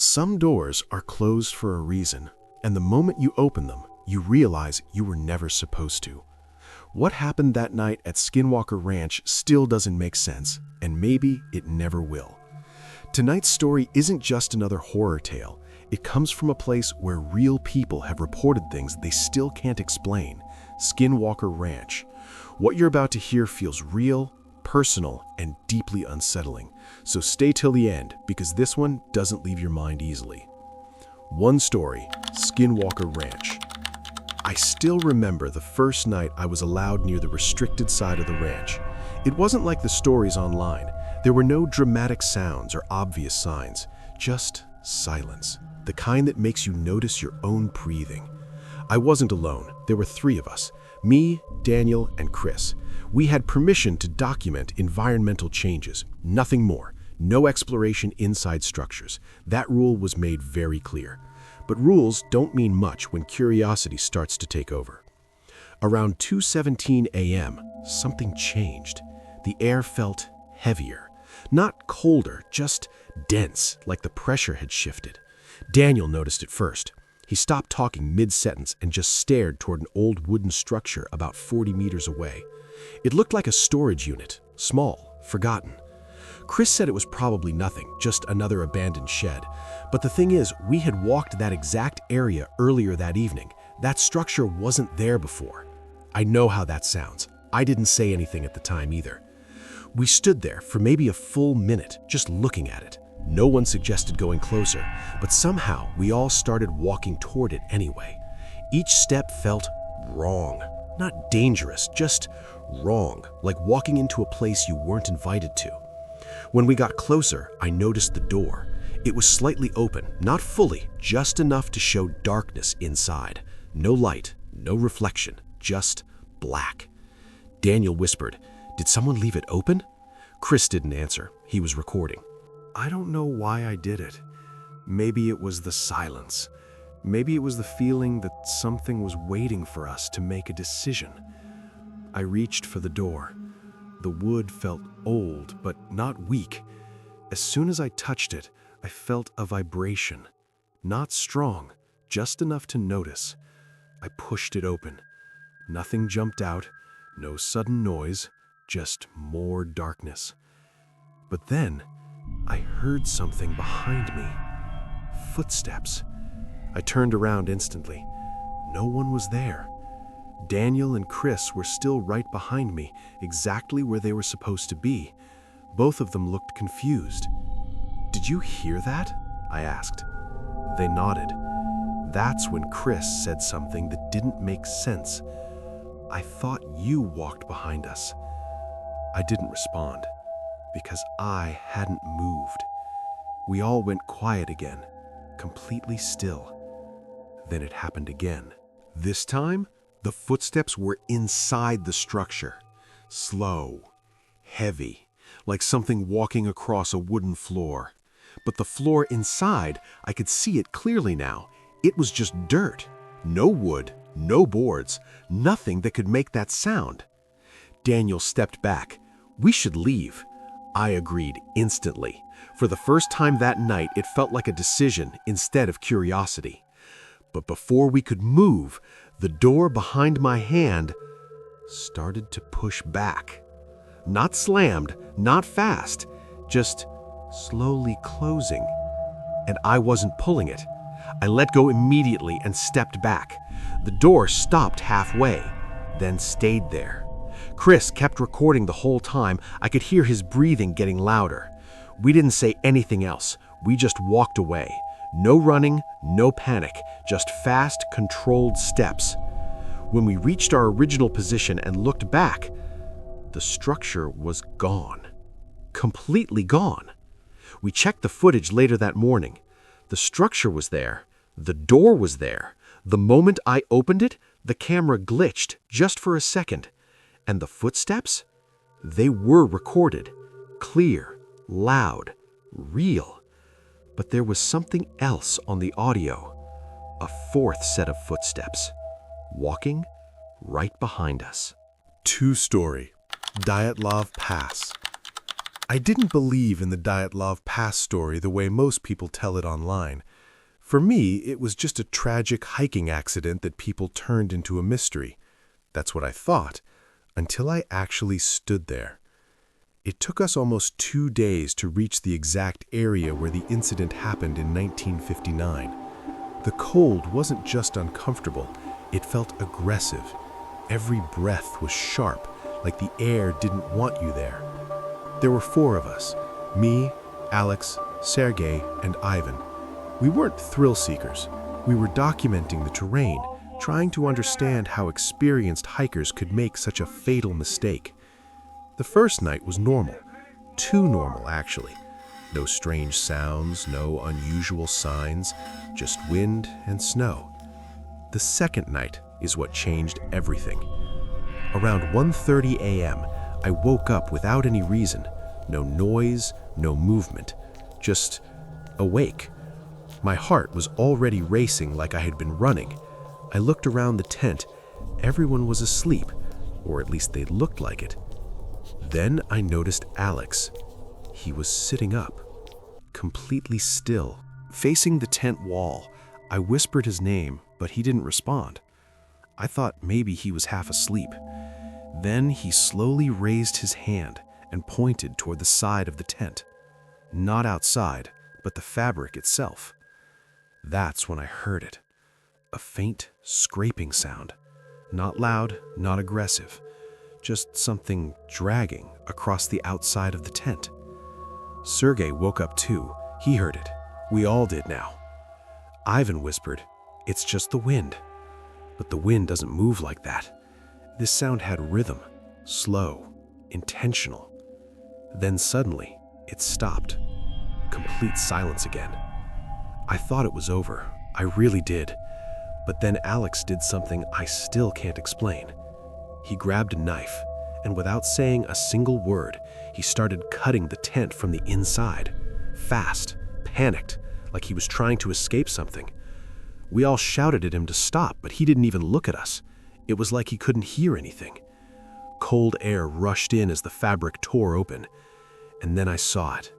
Some doors are closed for a reason, and the moment you open them, you realize you were never supposed to. What happened that night at Skinwalker Ranch still doesn't make sense, and maybe it never will. Tonight's story isn't just another horror tale. It comes from a place where real people have reported things they still can't explain. Skinwalker Ranch. What you're about to hear feels real, personal, and deeply unsettling. So stay till the end, because this one doesn't leave your mind easily. One story, Skinwalker Ranch. I still remember the first night I was allowed near the restricted side of the ranch. It wasn't like the stories online. There were no dramatic sounds or obvious signs, just silence, the kind that makes you notice your own breathing. I wasn't alone. There were 3 of us, me, Daniel, and Chris. We had permission to document environmental changes, nothing more. No exploration inside structures. That rule was made very clear. But rules don't mean much when curiosity starts to take over. Around 2:17 a.m., something changed. The air felt heavier. Not colder, just dense, like the pressure had shifted. Daniel noticed it first. He stopped talking mid-sentence and just stared toward an old wooden structure about 40 meters away. It looked like a storage unit, small, forgotten. Chris said it was probably nothing, just another abandoned shed. But the thing is, we had walked that exact area earlier that evening. That structure wasn't there before. I know how that sounds. I didn't say anything at the time either. We stood there for maybe a full minute, just looking at it. No one suggested going closer, but somehow we all started walking toward it anyway. Each step felt wrong. Not dangerous, just wrong, like walking into a place you weren't invited to. When we got closer, I noticed the door. It was slightly open, not fully, just enough to show darkness inside. No light, no reflection, just black. Daniel whispered, "Did someone leave it open?" Chris didn't answer. He was recording. I don't know why I did it. Maybe it was the silence. Maybe it was the feeling that something was waiting for us to make a decision. I reached for the door. The wood felt old, but not weak. As soon as I touched it, I felt a vibration. Not strong, just enough to notice. I pushed it open. Nothing jumped out, no sudden noise, just more darkness. But then, I heard something behind me. Footsteps. I turned around instantly. No one was there. Daniel and Chris were still right behind me, exactly where they were supposed to be. Both of them looked confused. "Did you hear that?" I asked. They nodded. That's when Chris said something that didn't make sense. "I thought you walked behind us." I didn't respond, because I hadn't moved. We all went quiet again, completely still. Then it happened again. This time, the footsteps were inside the structure. Slow, heavy, like something walking across a wooden floor. But the floor inside, I could see it clearly now. It was just dirt. No wood, no boards, nothing that could make that sound. Daniel stepped back. "We should leave." I agreed instantly. For the first time that night, it felt like a decision instead of curiosity. But before we could move, the door behind my hand started to push back. Not slammed, not fast, just slowly closing. And I wasn't pulling it. I let go immediately and stepped back. The door stopped halfway, then stayed there. Chris kept recording the whole time. I could hear his breathing getting louder. We didn't say anything else. We just walked away. No running, no panic, just fast, controlled steps. When we reached our original position and looked back, the structure was gone. Completely gone. We checked the footage later that morning. The structure was there. The door was there. The moment I opened it, the camera glitched just for a second. And the footsteps? They were recorded. Clear, loud, real. But there was something else on the audio. A 4th set of footsteps, walking right behind us. 2 story, Dyatlov Pass. I didn't believe in the Dyatlov Pass story the way most people tell it online. For me, it was just a tragic hiking accident that people turned into a mystery. That's what I thought, until I actually stood there. It took us almost 2 days to reach the exact area where the incident happened in 1959. The cold wasn't just uncomfortable, it felt aggressive. Every breath was sharp, like the air didn't want you there. There were 4 of us, me, Alex, Sergey, and Ivan. We weren't thrill seekers. We were documenting the terrain, trying to understand how experienced hikers could make such a fatal mistake. The first night was normal. Too normal, actually. No strange sounds, no unusual signs, just wind and snow. The second night is what changed everything. Around 1:30 a.m., I woke up without any reason. No noise, no movement, just awake. My heart was already racing like I had been running. I looked around the tent. Everyone was asleep, or at least they looked like it. Then I noticed Alex. He was sitting up, completely still, facing the tent wall. I whispered his name, but he didn't respond. I thought maybe he was half asleep. Then he slowly raised his hand and pointed toward the side of the tent. Not outside, but the fabric itself. That's when I heard it. A faint scraping sound. Not loud, not aggressive. Just something dragging across the outside of the tent. Sergey woke up too. He heard it. We all did now. Ivan whispered, "It's just the wind." But the wind doesn't move like that. This sound had rhythm, slow, intentional. Then suddenly, it stopped. Complete silence again. I thought it was over. I really did. But then Alex did something I still can't explain. He grabbed a knife, and without saying a single word, he started cutting the tent from the inside. Fast, panicked, like he was trying to escape something. We all shouted at him to stop, but he didn't even look at us. It was like he couldn't hear anything. Cold air rushed in as the fabric tore open, and then I saw it.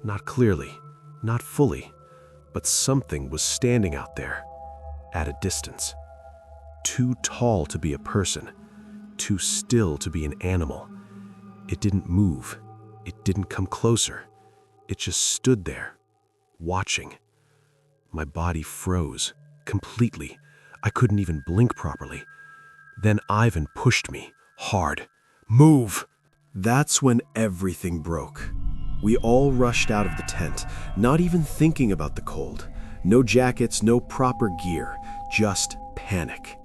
Not clearly, not fully, but something was standing out there, at a distance. Too tall to be a person, too still to be an animal. It didn't move. It didn't come closer. It just stood there, watching. My body froze, completely. I couldn't even blink properly. Then Ivan pushed me, hard. "Move!" That's when everything broke. We all rushed out of the tent, not even thinking about the cold. No jackets, no proper gear, just panic.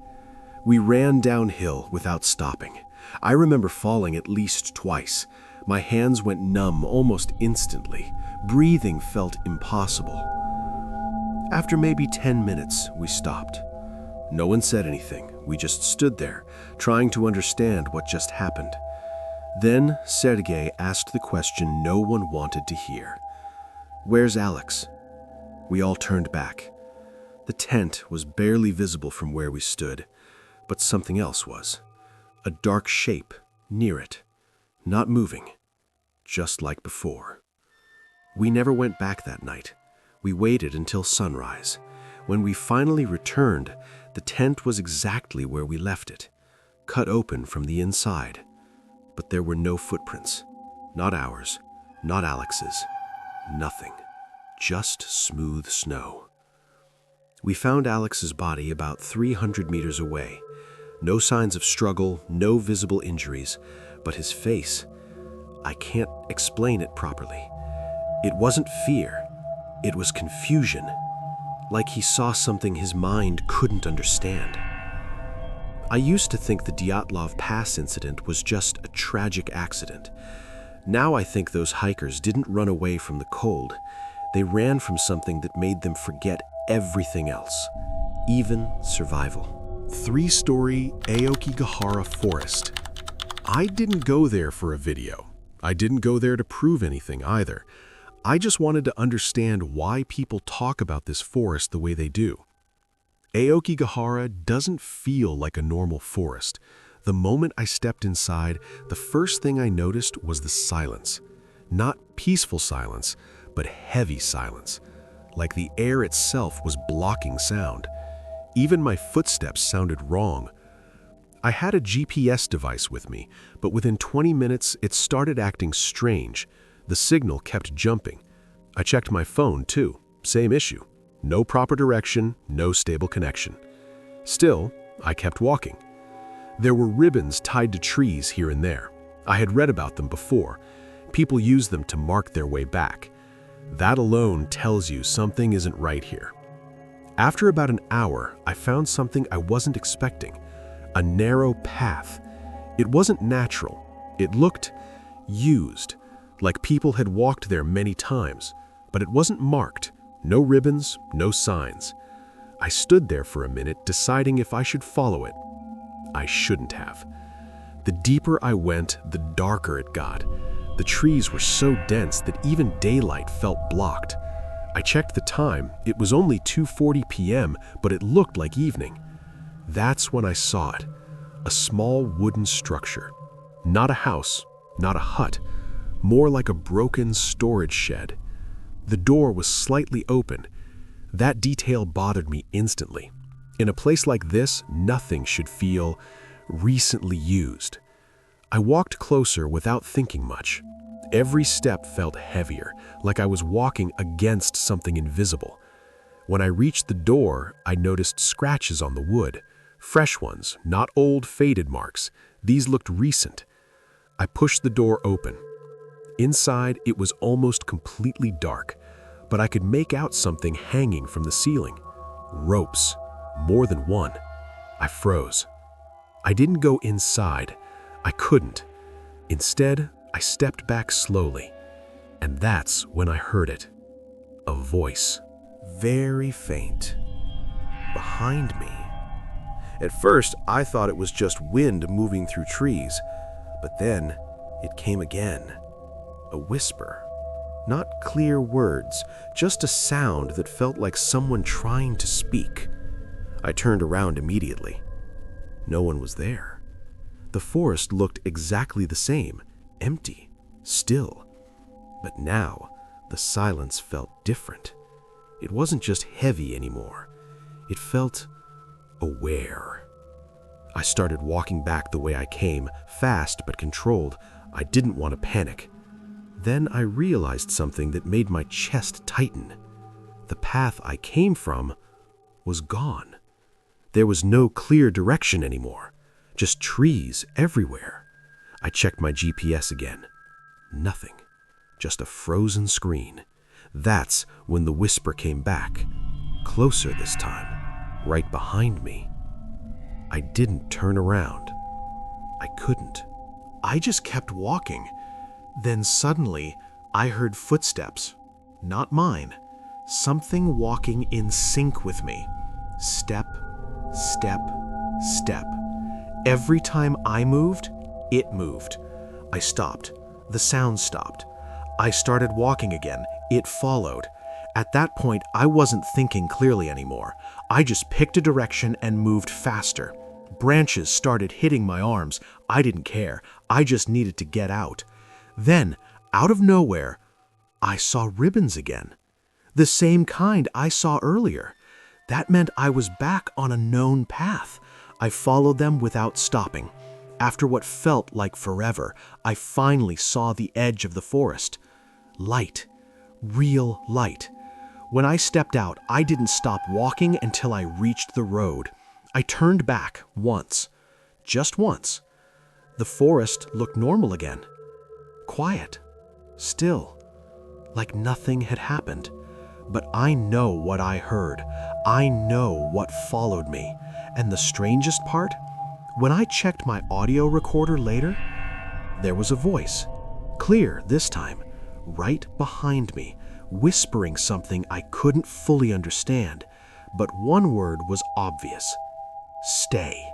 We ran downhill without stopping. I remember falling at least twice. My hands went numb almost instantly. Breathing felt impossible. After maybe 10 minutes, we stopped. No one said anything. We just stood there, trying to understand what just happened. Then Sergey asked the question no one wanted to hear. "Where's Alex?" We all turned back. The tent was barely visible from where we stood, but something else was. A dark shape near it, not moving, just like before. We never went back that night. We waited until sunrise. When we finally returned, the tent was exactly where we left it, cut open from the inside. But there were no footprints. Not ours, not Alex's. Nothing. Just smooth snow. We found Alex's body about 300 meters away. No signs of struggle, no visible injuries, but his face, I can't explain it properly. It wasn't fear, it was confusion, like he saw something his mind couldn't understand. I used to think the Dyatlov Pass incident was just a tragic accident. Now I think those hikers didn't run away from the cold. They ran from something that made them forget everything else, even survival. 3-story Aokigahara Forest. I didn't go there for a video. I didn't go there to prove anything either. I just wanted to understand why people talk about this forest the way they do. Aokigahara doesn't feel like a normal forest. The moment I stepped inside, the first thing I noticed was the silence. Not peaceful silence, but heavy silence, like the air itself was blocking sound. Even my footsteps sounded wrong. I had a GPS device with me, but within 20 minutes it started acting strange. The signal kept jumping. I checked my phone too. Same issue. No proper direction, no stable connection. Still, I kept walking. There were ribbons tied to trees here and there. I had read about them before. People use them to mark their way back. That alone tells you something isn't right here. After about an hour, I found something I wasn't expecting. A narrow path. It wasn't natural. It looked used, like people had walked there many times, but it wasn't marked. No ribbons, no signs. I stood there for a minute, deciding if I should follow it. I shouldn't have. The deeper I went, the darker it got. The trees were so dense that even daylight felt blocked. I checked the time. It was only 2:40 p.m., but it looked like evening. That's when I saw it. A small wooden structure. Not a house, not a hut, more like a broken storage shed. The door was slightly open. That detail bothered me instantly. In a place like this, nothing should feel recently used. I walked closer without thinking much. Every step felt heavier, like I was walking against something invisible. When I reached the door, I noticed scratches on the wood. Fresh ones, not old, faded marks. These looked recent. I pushed the door open. Inside, it was almost completely dark, but I could make out something hanging from the ceiling. Ropes. More than one. I froze. I didn't go inside. I couldn't. Instead, I stepped back slowly, and that's when I heard it. A voice. Very faint. Behind me. At first, I thought it was just wind moving through trees, but then it came again. A whisper. Not clear words, just a sound that felt like someone trying to speak. I turned around immediately. No one was there. The forest looked exactly the same, empty, still. But now, the silence felt different. It wasn't just heavy anymore. It felt aware. I started walking back the way I came, fast but controlled. I didn't want to panic. Then I realized something that made my chest tighten. The path I came from was gone. There was no clear direction anymore, just trees everywhere. I checked my GPS again. Nothing, just a frozen screen. That's when the whisper came back, closer this time, right behind me. I didn't turn around. I couldn't. I just kept walking. Then suddenly, I heard footsteps. Not mine. Something walking in sync with me. Step, step, step. Every time I moved, it moved. I stopped. The sound stopped. I started walking again. It followed. At that point, I wasn't thinking clearly anymore. I just picked a direction and moved faster. Branches started hitting my arms. I didn't care. I just needed to get out. Then, out of nowhere, I saw ribbons again. The same kind I saw earlier. That meant I was back on a known path. I followed them without stopping. After what felt like forever, I finally saw the edge of the forest. Light. Real light. When I stepped out, I didn't stop walking until I reached the road. I turned back once. Just once. The forest looked normal again. Quiet. Still. Like nothing had happened. But I know what I heard. I know what followed me. And the strangest part? When I checked my audio recorder later, there was a voice. Clear this time. Right behind me. Whispering something I couldn't fully understand. But one word was obvious. Stay.